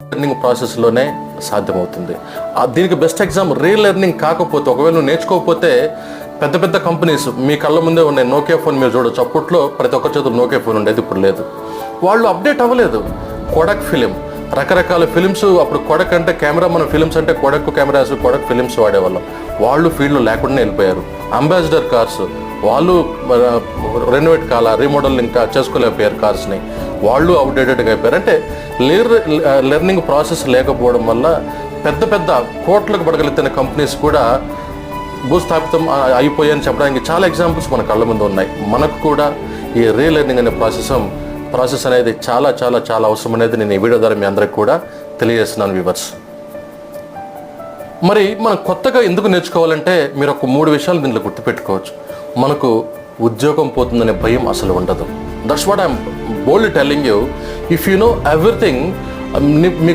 Learning ప్రాసెస్లోనే సాధ్యమవుతుంది. దీనికి best example relearning కాకపోతే, ఒకవేళ నువ్వు నేర్చుకోకపోతే పెద్ద పెద్ద కంపెనీస్ మీ కళ్ళ ముందే ఉన్నాయి. నోకియా ఫోన్ మీరు చూడొచ్చు, అప్పట్లో ప్రతి ఒక్కరి చేతులు నోకియా ఫోన్ ఉండేది, ఇప్పుడు లేదు. వాళ్ళు అప్డేట్ అవ్వలేదు. కొడక్ ఫిలిం, రకరకాల ఫిలిమ్స్, అప్పుడు కొడక్ అంటే కెమెరా, మన ఫిలిమ్స్ అంటే కొడక్ కెమెరాస్, కొడక్ ఫిలిమ్స్ వాడేవాళ్ళం. వాళ్ళు ఫీల్డ్లో లేకుండా వెళ్ళిపోయారు. అంబాసిడర్ కార్స్, వాళ్ళు రెనోవేట్ రీమోడలింగ్ చేసుకోలేకపోయారు కార్స్ని, వాళ్ళు అవుట్డేటెడ్గా అయిపోయారు. అంటే లెర్నింగ్ ప్రాసెస్ లేకపోవడం వల్ల పెద్ద పెద్ద కోట్లకు పడగలుగుతున్న కంపెనీస్ కూడా భూస్థాపితం అయిపోయాయని చెప్పడానికి చాలా ఎగ్జాంపుల్స్ మన కళ్ళ ముందు ఉన్నాయి. మనకు కూడా ఈ రీలెర్నింగ్ అనే ప్రాసెస్ అనేది చాలా చాలా చాలా అవసరం అనేది నేను ఈ వీడియో ద్వారా మీ అందరికి కూడా తెలియజేస్తున్నాను వ్యూవర్స్. మరి మనం కొత్తగా ఎందుకు నేర్చుకోవాలంటే మీరు ఒక 3 విషయాలు దీంట్లో గుర్తుపెట్టుకోవచ్చు. మనకు ఉద్యోగం పోతుందనే భయం అసలు ఉండదు. That's what I'm boldly telling you. If you know everything,